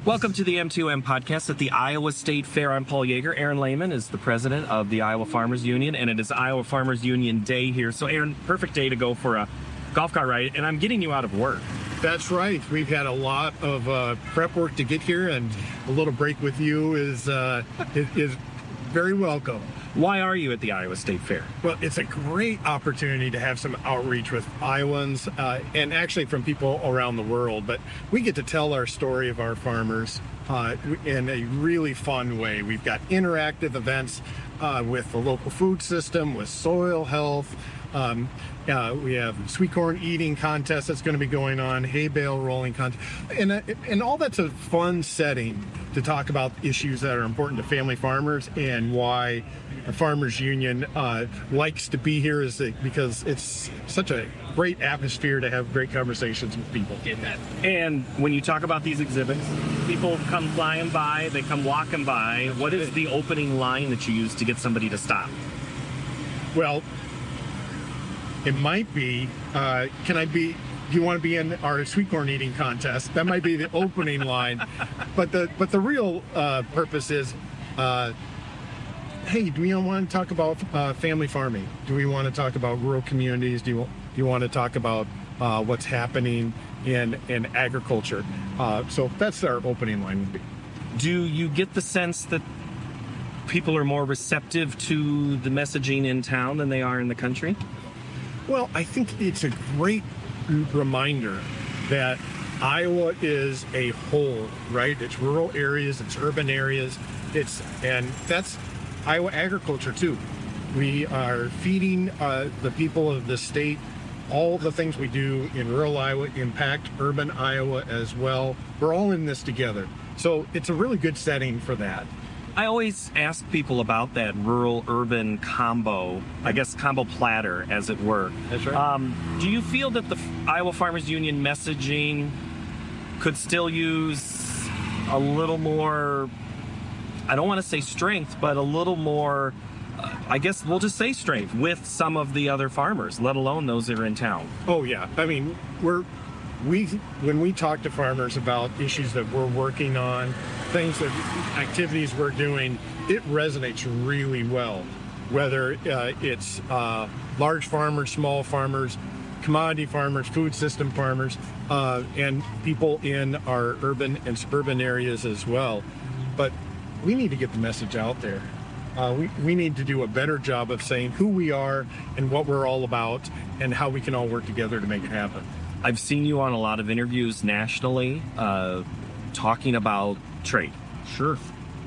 Welcome to the M2M podcast at the Iowa State Fair. I'm Paul Yeager. Aaron Lehman is the president of the Iowa Farmers Union, and it is Iowa Farmers Union Day here. So, Aaron, perfect day to go for a golf cart ride, and I'm getting you out of work. That's right. We've had a lot of prep work to get here, and a little break with you is very welcome. Why are you at the Iowa State Fair? Well, it's a great opportunity to have some outreach with Iowans and actually from people around the world. But we get to tell our story of our farmers in a really fun way. We've got interactive events with the local food system, with soil health. We have sweet corn eating contest that's going to be going on, hay bale rolling contest, and all that's a fun setting to talk about issues that are important to family farmers and why the Farmers Union likes to be here because it's such a great atmosphere to have great conversations with people. And when you talk about these exhibits, people come flying by, they come walking by. What is the opening line that you use to get somebody to stop? Well, it might be, do you want to be in our sweet corn eating contest? That might be the opening line. But the real purpose is, hey, do we want to talk about family farming? Do we want to talk about rural communities? Do you want to talk about what's happening in agriculture? So that's our opening line would be. Do you get the sense that people are more receptive to the messaging in town than they are in the country? Well, I think it's a great reminder that Iowa is a whole, right? It's rural areas, it's urban areas, and that's Iowa agriculture too. We are feeding the people of the state. All the things we do in rural Iowa impact urban Iowa as well. We're all in this together. So it's a really good setting for that. I always ask people about that rural-urban combo, I guess combo platter, as it were. That's right. Do you feel that the Iowa Farmers Union messaging could still use a little more, I don't want to say strength, but a little more, I guess we'll just say strength with some of the other farmers, let alone those that are in town? Oh, yeah. I mean, when we talk to farmers about issues that we're working on, activities we're doing, it resonates really well. Whether it's large farmers, small farmers, commodity farmers, food system farmers, and people in our urban and suburban areas as well. But we need to get the message out there. We need to do a better job of saying who we are and what we're all about and how we can all work together to make it happen. I've seen you on a lot of interviews nationally talking about trade. Sure.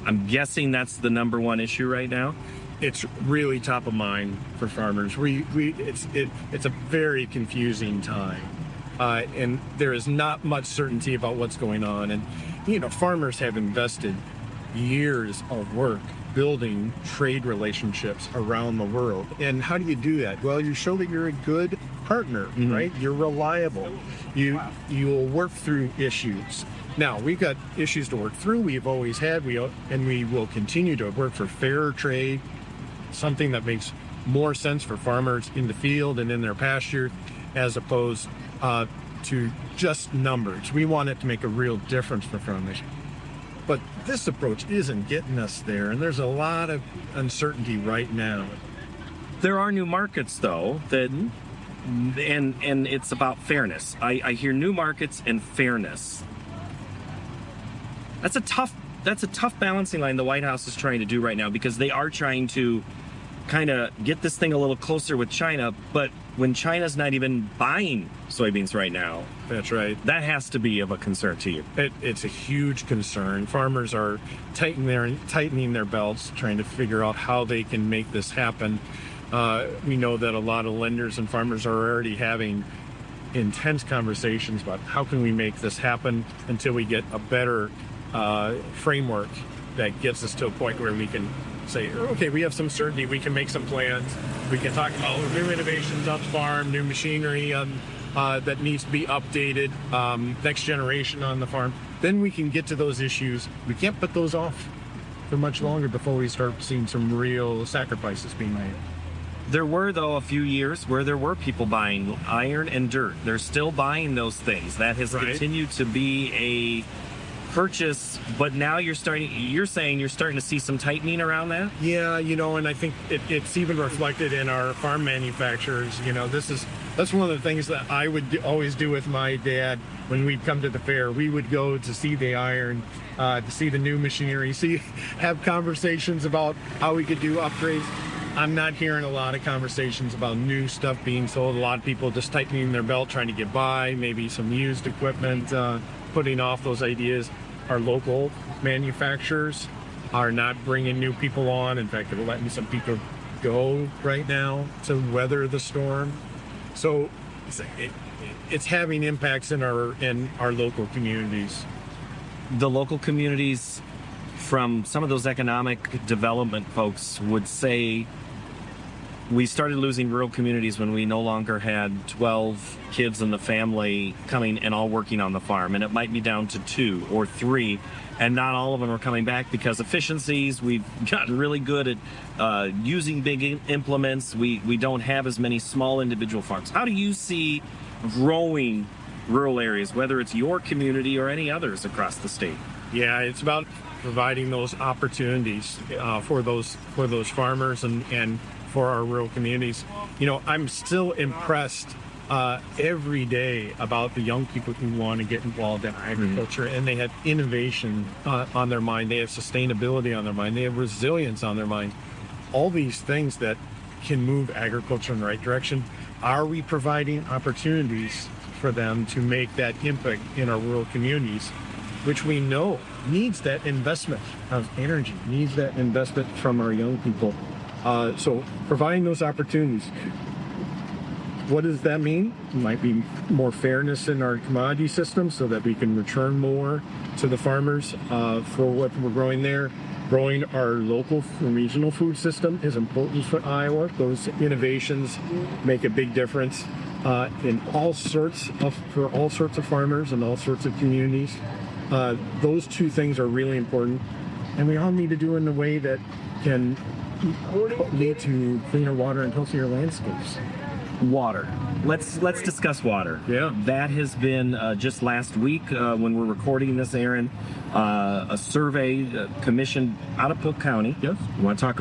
I'm guessing that's the number one issue right now. It's really top of mind for farmers. It's a very confusing time, and there is not much certainty about what's going on. And farmers have invested years of work building trade relationships around the world. And how do you do that? Well, you show that you're a good partner, right? You're reliable. You'll work through issues. Now, we've got issues to work through. We've always had, and we will continue to work for fairer trade, something that makes more sense for farmers in the field and in their pasture, as opposed to just numbers. We want it to make a real difference for farmers. But this approach isn't getting us there, and there's a lot of uncertainty right now. There are new markets, though, and it's about fairness. I hear new markets and fairness. That's a tough balancing line the White House is trying to do right now, because they are trying to kind of get this thing a little closer with China, but when China's not even buying soybeans right now. That's right. That has to be of a concern to you. It's a huge concern. Farmers are tightening their belts, trying to figure out how they can make this happen. We know that a lot of lenders and farmers are already having intense conversations about how can we make this happen until we get a better framework that gets us to a point where we can say, okay, we have some certainty, we can make some plans, we can talk about new innovations on farm, new machinery that needs to be updated, next generation on the farm. Then we can get to those issues. We can't put those off for much longer before we start seeing some real sacrifices being made. There were, though, a few years where there were people buying iron and dirt. They're still buying those things. That has continued to be purchase, but now you're saying you're starting to see some tightening around that? Yeah, and I think it's even reflected in our farm manufacturers. That's one of the things that I would always do with my dad when we'd come to the fair. We would go to see the iron, to see the new machinery, have conversations about how we could do upgrades. I'm not hearing a lot of conversations about new stuff being sold. A lot of people just tightening their belt, trying to get by, maybe some used equipment, putting off those ideas. Our local manufacturers are not bringing new people on. In fact, they're letting some people go right now to weather the storm. So it's having impacts in our local communities. The local communities, from some of those economic development folks, would say we started losing rural communities when we no longer had 12 kids in the family coming and all working on the farm. And it might be down to 2 or 3, and not all of them are coming back because efficiencies. We've gotten really good at using big implements. We don't have as many small individual farms. How do you see growing rural areas, whether it's your community or any others across the state? Yeah, it's about providing those opportunities for those farmers and for our rural communities. I'm still impressed every day about the young people who want to get involved in agriculture, and they have innovation on their mind. They have sustainability on their mind. They have resilience on their mind. All these things that can move agriculture in the right direction. Are we providing opportunities for them to make that impact in our rural communities, which we know needs that investment of energy, needs that investment from our young people? So providing those opportunities. What does that mean? It might be more fairness in our commodity system so that we can return more to the farmers for what we're growing there. Growing our local regional food system is important for Iowa. Those innovations make a big difference in for all sorts of farmers and all sorts of communities. Those two things are really important, and we all need to do it in a way that can lead to cleaner water and healthier landscapes. Water. Let's discuss water. Yeah. That has been just last week when we're recording this, Aaron, a survey commissioned out of Polk County. Yes. You want to talk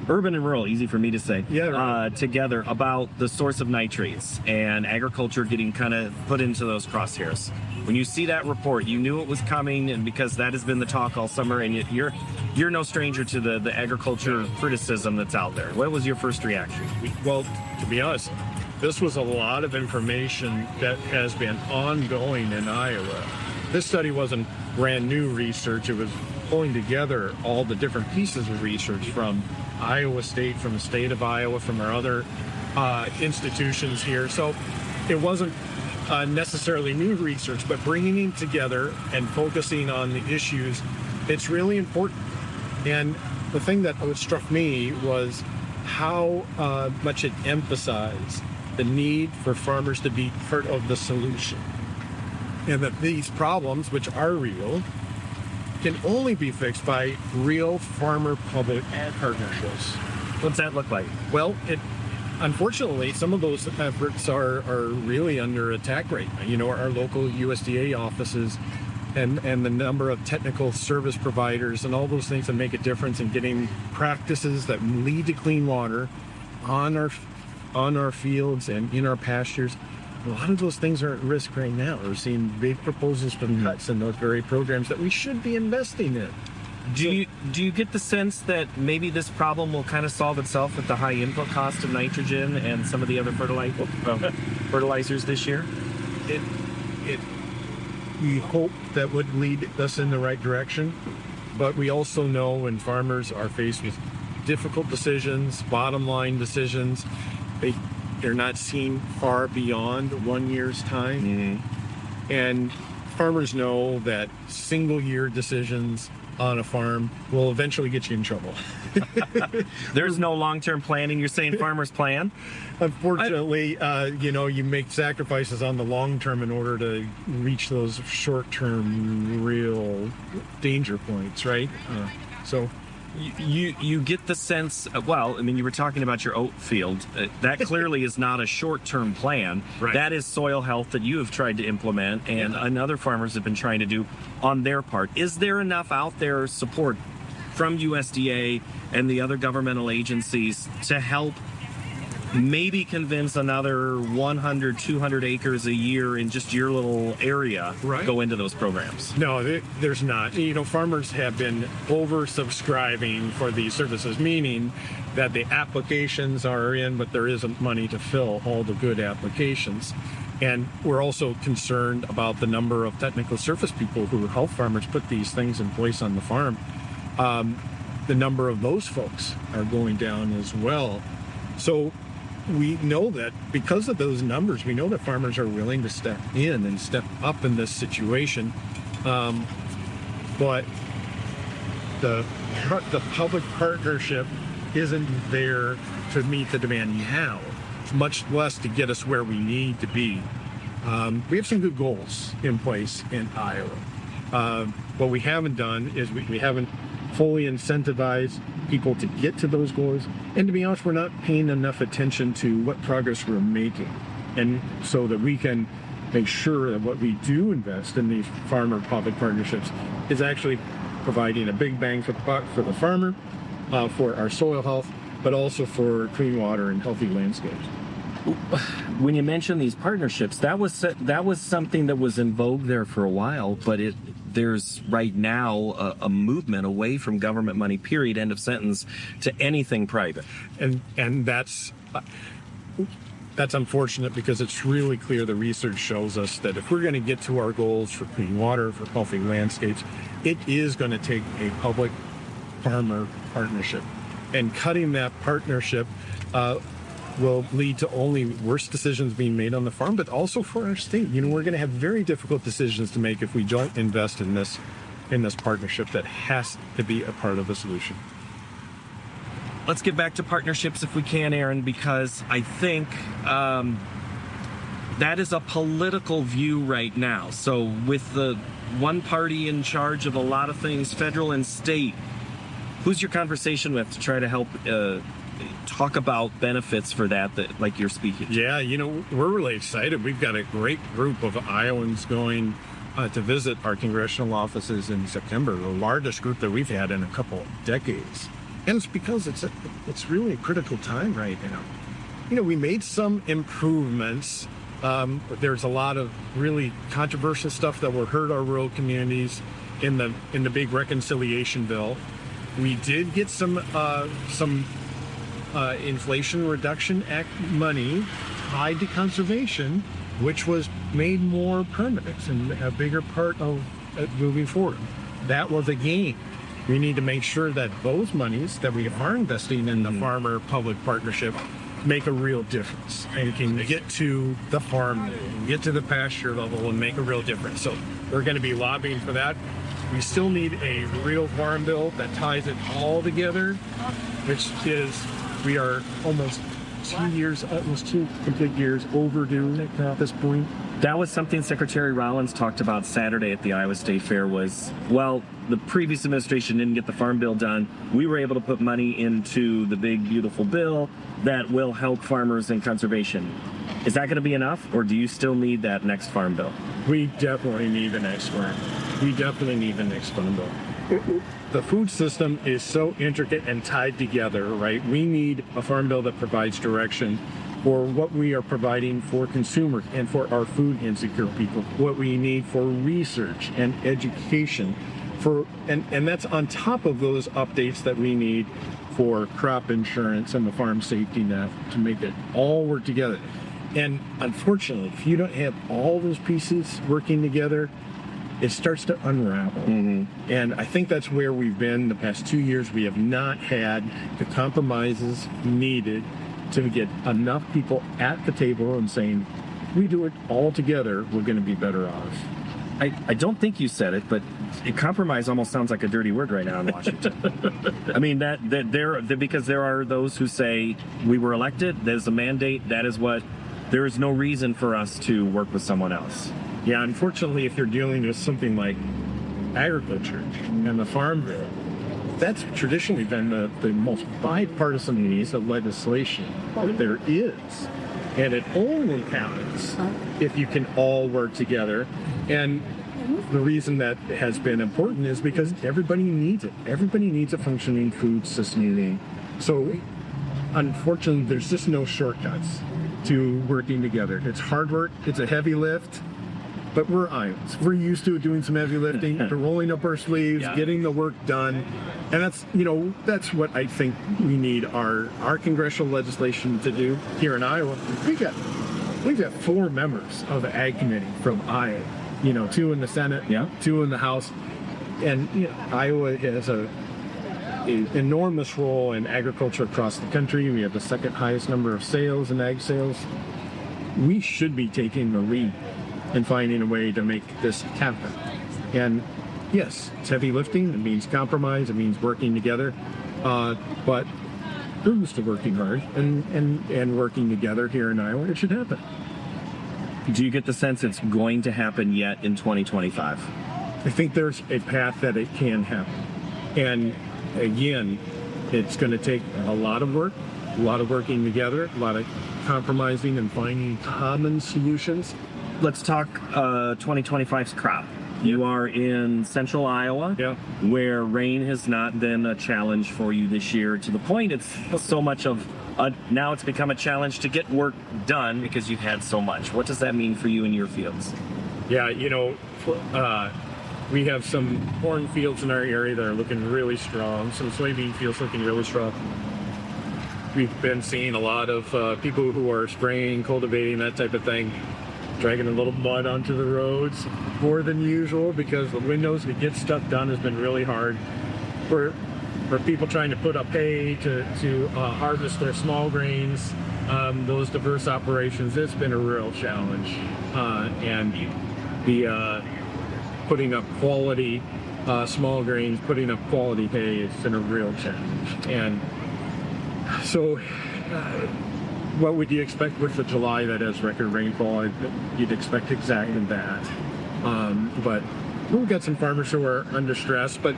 urban and rural, easy for me to say, yeah, right. Together about the source of nitrates and agriculture getting kind of put into those crosshairs. When you see that report, you knew it was coming, and because that has been the talk all summer, and you're no stranger to the agriculture criticism that's out there. What was your first reaction? Well, to be honest, this was a lot of information that has been ongoing in Iowa. This study wasn't brand new research. It was pulling together all the different pieces of research from Iowa State, from the state of Iowa, from our other institutions here. So it wasn't necessarily new research, but bringing it together and focusing on the issues, it's really important. And the thing that struck me was how much it emphasized the need for farmers to be part of the solution. And that these problems, which are real, can only be fixed by real farmer-public partnerships. What's that look like? Well, unfortunately, some of those efforts are really under attack right now. Our local USDA offices and the number of technical service providers and all those things that make a difference in getting practices that lead to clean water on our fields and in our pastures. A lot of those things are at risk right now. We're seeing big proposals for cuts in those very programs that we should be investing in. Do you get the sense that maybe this problem will kind of solve itself with the high input cost of nitrogen and some of the other fertilizers this year? We hope that would lead us in the right direction, but we also know when farmers are faced with difficult decisions, bottom line decisions, they're not seen far beyond 1 year's time. Mm-hmm. And farmers know that single year decisions on a farm will eventually get you in trouble. There's no long-term planning. You're saying farmers plan? Unfortunately, you make sacrifices on the long term in order to reach those short-term real danger points, right? So you get the sense, well, I mean, you were talking about your oat field. That clearly is not a short-term plan. Right. That is soil health that you have tried to implement, and other farmers have been trying to do on their part. Is there enough out there support from USDA and the other governmental agencies to help maybe convince another 100, 200 acres a year in just your little area go into those programs? No, there's not. You know, farmers have been oversubscribing for these services, meaning that the applications are in, but there isn't money to fill all the good applications. And we're also concerned about the number of technical service people who help farmers put these things in place on the farm. The number of those folks are going down as well. So we know that because of those numbers, we know that farmers are willing to step in and step up in this situation. But the public partnership isn't there to meet the demand now, much less to get us where we need to be. We have some good goals in place in Iowa. What we haven't done is we haven't fully incentivized people to get to those goals. And to be honest, we're not paying enough attention to what progress we're making. And so that we can make sure that what we do invest in these farmer public partnerships is actually providing a big bang for the buck for the farmer, for our soil health, but also for clean water and healthy landscapes. When you mention these partnerships, that was something that was in vogue there for a while, but there's right now a movement away from government money, period, end of sentence, to anything private. And that's unfortunate, because it's really clear, the research shows us that if we're going to get to our goals for clean water, for healthy landscapes, it is going to take a public farmer partnership. And cutting that partnership will lead to only worse decisions being made on the farm, but also for our state. You know, we're going to have very difficult decisions to make if we don't invest in this partnership that has to be a part of the solution. Let's get back to partnerships if we can, Aaron, because I think that is a political view right now. So with the one party in charge of a lot of things, federal and state, who's your conversation with to try to help talk about benefits for that like you're speaking? Yeah, you know, we're really excited. We've got a great group of Iowans going to visit our congressional offices in September, the largest group that we've had in a couple of decades. And it's because it's really a critical time right now. You know, we made some improvements. There's a lot of really controversial stuff that will hurt our rural communities in the big reconciliation bill. We did get some Inflation Reduction Act money tied to conservation, which was made more permanent and a bigger part of moving forward. That was a gain. We need to make sure that those monies that we are investing in the farmer public partnership make a real difference and can get to the farm, get to the pasture level and make a real difference. So we're going to be lobbying for that. We still need a real farm bill that ties it all together, which is, we are almost 2 complete years overdue at this point. That was something Secretary Rollins talked about Saturday at the Iowa State Fair was, well, the previous administration didn't get the farm bill done. We were able to put money into the big, beautiful bill that will help farmers and conservation. Is that going to be enough, or do you still need that next farm bill? We definitely need the next one. We definitely need the next farm bill. The food system is so intricate and tied together, right? We need a farm bill that provides direction for what we are providing for consumers and for our food insecure people, what we need for research and education, and that's on top of those updates that we need for crop insurance and the farm safety net to make it all work together. And unfortunately, if you don't have all those pieces working together, it starts to unravel. Mm-hmm. And I think that's where we've been the past 2 years. We have not had the compromises needed to get enough people at the table and saying, we do it all together, we're going to be better off. I don't think you said it, but compromise almost sounds like a dirty word right now in Washington. I mean, because there are those who say, we were elected, there's a mandate, that is what, there is no reason for us to work with someone else. Yeah, unfortunately, if you're dealing with something like agriculture and the farm bill, that's traditionally been the most bipartisan piece of legislation that there is. And it only happens if you can all work together. And the reason that has been important is because everybody needs it. Everybody needs a functioning food system. So unfortunately, there's just no shortcuts to working together. It's hard work. It's a heavy lift. But we're Iowans. We're used to doing some heavy lifting, to rolling up our sleeves, getting the work done. And that's what I think we need our congressional legislation to do here in Iowa. We've got 4 members of the Ag Committee from Iowa. 2 in the Senate, 2 in the House. And Iowa has an enormous role in agriculture across the country. We have the 2nd highest number of sales in ag sales. We should be taking the lead and finding a way to make this happen. And yes, it's heavy lifting. It means compromise. It means working together. But we're used to working hard and working together here in Iowa. It should happen. Do you get the sense it's going to happen yet in 2025? I think there's a path that it can happen. And again, it's going to take a lot of work, a lot of working together, a lot of compromising and finding common solutions. Let's talk 2025's crop. You are in central Iowa, where rain has not been a challenge for you this year, to the point it's so much of now it's become a challenge to get work done because you've had so much. What does that mean for you in your fields? Yeah, we have some corn fields in our area that are looking really strong, some soybean fields looking really strong. We've been seeing a lot of people who are spraying, cultivating, that type of thing, dragging a little mud onto the roads more than usual because the windows to get stuff done has been really hard. For people trying to put up hay to harvest their small grains, those diverse operations, it's been a real challenge. And the putting up quality small grains, putting up quality hay, it's been a real challenge. And so what would you expect with the July that has record rainfall? You'd expect exactly that. But we've got some farmers who are under stress, but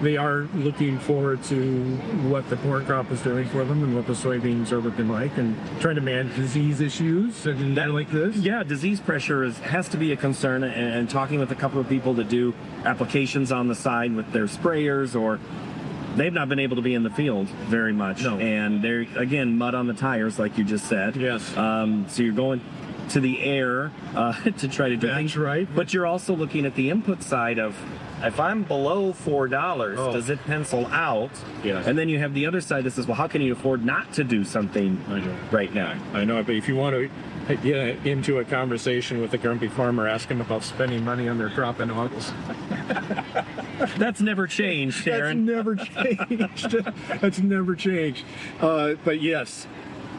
they are looking forward to what the corn crop is doing for them and what the soybeans are looking like, and trying to manage disease issues and that like this. Yeah, disease pressure has to be a concern, and talking with a couple of people that do applications on the side with their sprayers, or they've not been able to be in the field very much. No. And they're, again, mud on the tires, like you just said. Yes. So you're going to the air to try to do things. That's right. But you're also looking at the input side of, if I'm below $4, does it pencil out? Yes. And then you have the other side that says, well, how can you afford not to do something right now? I know, but if you want to get into a conversation with a grumpy farmer, ask him about spending money on their crop in August. That's never changed, Aaron. That's never changed. But yes,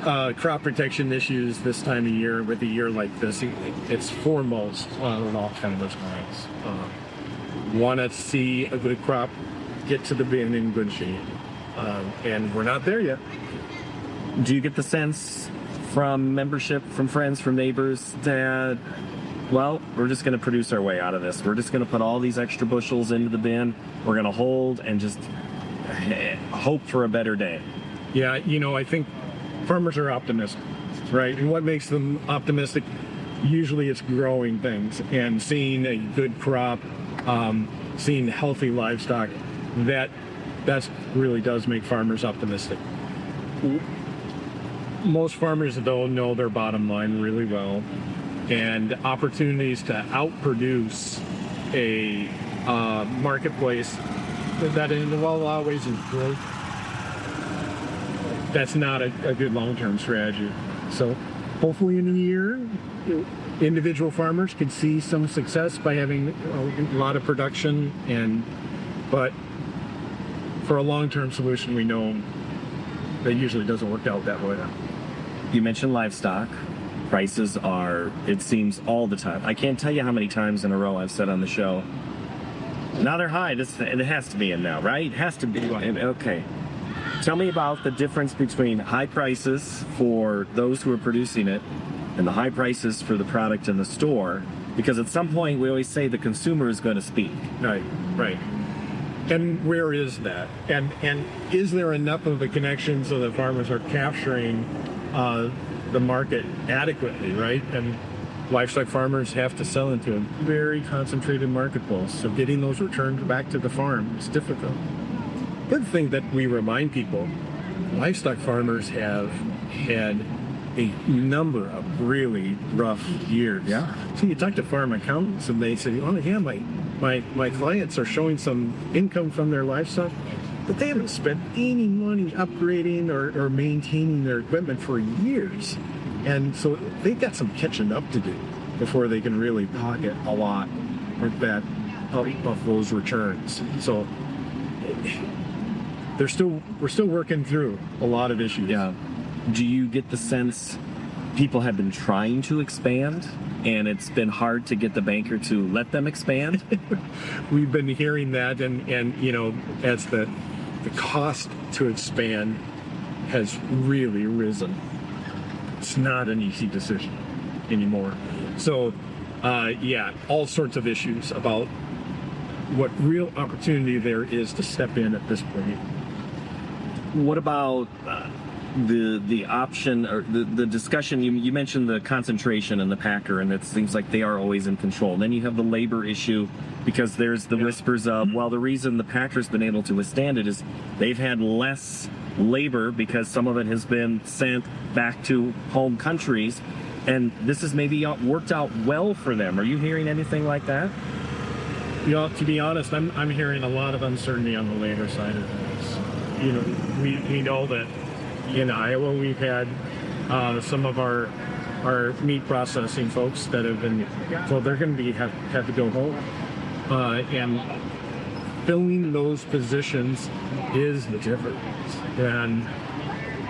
crop protection issues this time of year, with a year like this, it's foremost on all farmers' minds. Want to see a good crop get to the bin in good shape, and we're not there yet. Do you get the sense from membership, from friends, from neighbors that, well, we're just going to produce our way out of this? We're just going to put all these extra bushels into the bin. We're going to hold and just hope for a better day. Yeah, I think farmers are optimistic, right? And what makes them optimistic? Usually it's growing things and seeing a good crop, seeing healthy livestock. That really does make farmers optimistic. Most farmers, though, know their bottom line really well, and opportunities to outproduce a marketplace that in a lot of ways is growth. That's not a good long-term strategy. So hopefully in a year, individual farmers can see some success by having a lot of production, but for a long-term solution, we know that usually doesn't work out that way. You mentioned livestock. Prices are, it seems, all the time. I can't tell you how many times in a row I've said on the show, now they're high. It has to be in now, right? It has to be. Okay. Tell me about the difference between high prices for those who are producing it and the high prices for the product in the store. Because at some point, we always say the consumer is going to speak. Right. And where is that? And is there enough of a connection so that farmers are capturing the market adequately, right? And livestock farmers have to sell into a very concentrated marketplace, so getting those returns back to the farm is difficult. The other thing that we remind people, livestock farmers have had a number of really rough years. Yeah. So you talk to farm accountants and they say, oh yeah, my clients are showing some income from their livestock, but they haven't spent any money upgrading or maintaining their equipment for years. And so they've got some catching up to do before they can really pocket a lot of those returns. So we're still working through a lot of issues. Yeah. Do you get the sense people have been trying to expand and it's been hard to get the banker to let them expand? We've been hearing that, and you know, as the cost to expand has really risen, it's not an easy decision anymore. So yeah, all sorts of issues about what real opportunity there is to step in at this point. What about the option or the discussion? You mentioned the concentration and the packer, and it seems like they are always in control. Then you have the labor issue, because there's the whispers of, well, the reason the packer's been able to withstand it is they've had less labor because some of it has been sent back to home countries, and this has maybe worked out well for them. Are you hearing anything like that? You know, to be honest, I'm hearing a lot of uncertainty on the labor side of things. You know, we know that in Iowa we've had some of our meat processing folks that have been, well, they're going to have to go home, and filling those positions is difficult, and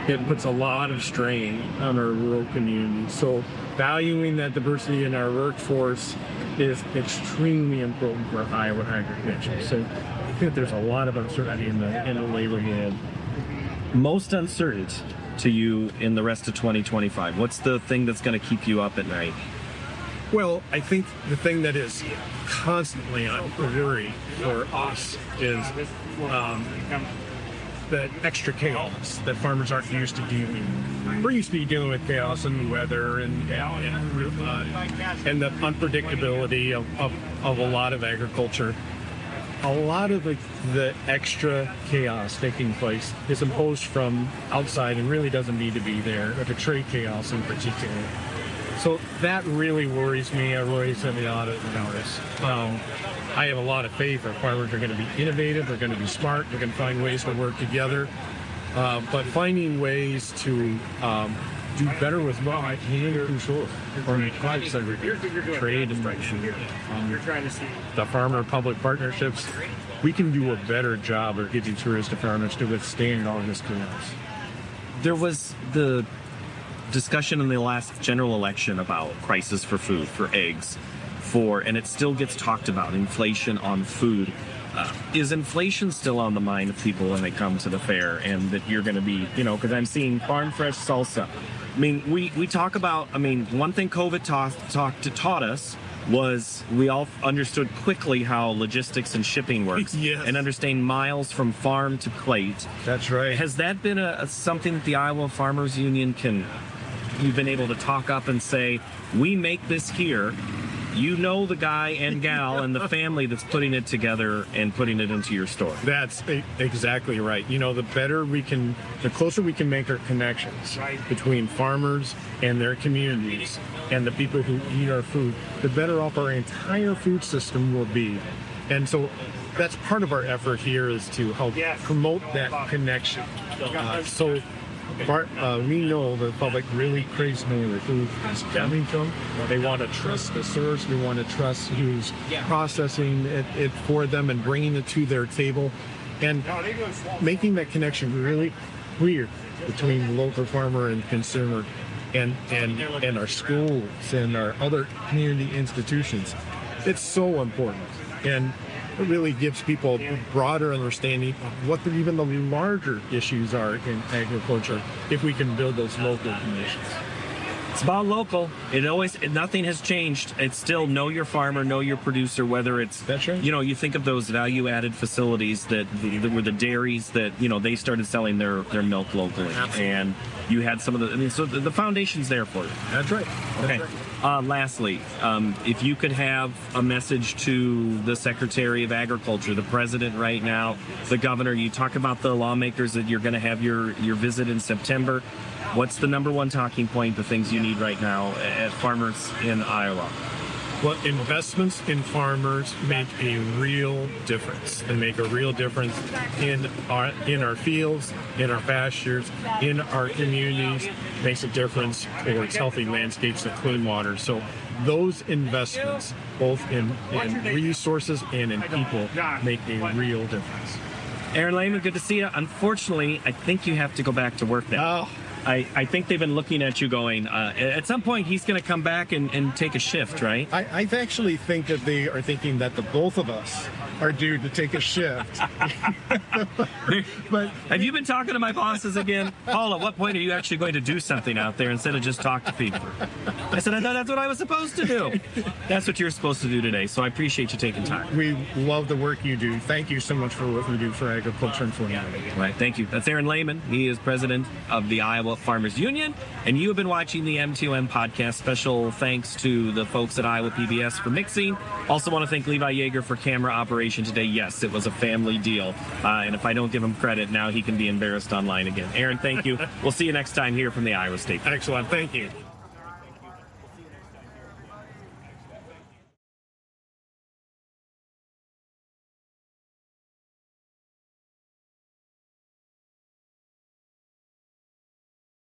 it puts a lot of strain on our rural communities. So valuing that diversity in our workforce is extremely important for Iowa agriculture. So I think there's a lot of uncertainty in the labor world. Most uncertain to you in the rest of 2025? What's the thing that's going to keep you up at night? Well, I think the thing that is constantly on worry for us is the extra chaos that farmers aren't used to dealing. We're used to dealing with chaos and weather and the unpredictability of a lot of agriculture. A lot of the extra chaos taking place is imposed from outside and really doesn't need to be there, or the trade chaos in particular. So that really worries me. It worries me a lot of notice. I have a lot of faith that farmers are going to be innovative, they're going to be smart, they're going to find ways to work together. But finding ways to do better with what I can control, or trade and the farmer-public partnerships, we can do a better job of getting tourists to farmers to withstand all this chaos. There was the discussion in the last general election about prices for food, for eggs, and it still gets talked about, inflation on food. Is inflation still on the mind of people when they come to the fair, and that you're going to be, because I'm seeing farm fresh salsa. I mean, we talk about, one thing COVID taught us was we all understood quickly how logistics and shipping works. Yes. And understand miles from farm to plate. That's right. Has that been something that the Iowa Farmers Union you've been able to talk up and say, we make this here, the guy and gal and the family that's putting it together and putting it into your store? That's exactly right. The closer we can make our connections between farmers and their communities and the people who eat our food, the better off our entire food system will be. And so that's part of our effort here, is to help promote that connection. We know the public really craves to know where the food is coming from. They want to trust the source. They want to trust who's processing it for them and bringing it to their table, and making that connection really clear between local farmer and consumer, and our schools and our other community institutions. It's so important, and it really gives people a broader understanding of what even the larger issues are in agriculture if we can build those local connections. It's about local. Nothing has changed. It's still know your farmer, know your producer, whether it's, That's right. you think of those value-added facilities that were the dairies that, they started selling their milk locally. Absolutely. And you had some of so the foundation's there for you. That's right. Okay. Lastly, if you could have a message to the Secretary of Agriculture, the President right now, the Governor, you talk about the lawmakers that you're going to have your visit in September. What's the number one talking point, the things you need right now at farmers in Iowa? Well, investments in farmers make a real difference. They make a real difference in our fields, in our pastures, in our communities. Makes a difference towards healthy landscapes and clean water. So those investments, both in resources and in people, make a real difference. Aaron Lehman, good to see you. Unfortunately, I think you have to go back to work now. Oh. I think they've been looking at you going, at some point he's going to come back and take a shift, right? I actually think that they are thinking that the both of us are due to take a shift. But have you been talking to my bosses again? Paul, at what point are you actually going to do something out there instead of just talk to people? I said, I thought that's what I was supposed to do. That's what you're supposed to do today, so I appreciate you taking time. we love the work you do. Thank you so much for what you do for agriculture and for Right, thank you. That's Aaron Lehman. He is president of the Iowa Farmers Union, and you have been watching the M2M podcast. Special thanks to the folks at Iowa PBS for mixing. Also want to thank Levi Yeager for camera operation today. Yes, it was a family deal, and if I don't give him credit, now he can be embarrassed online again. Aaron, thank you. We'll see you next time here from the Iowa State. Excellent. Thank you.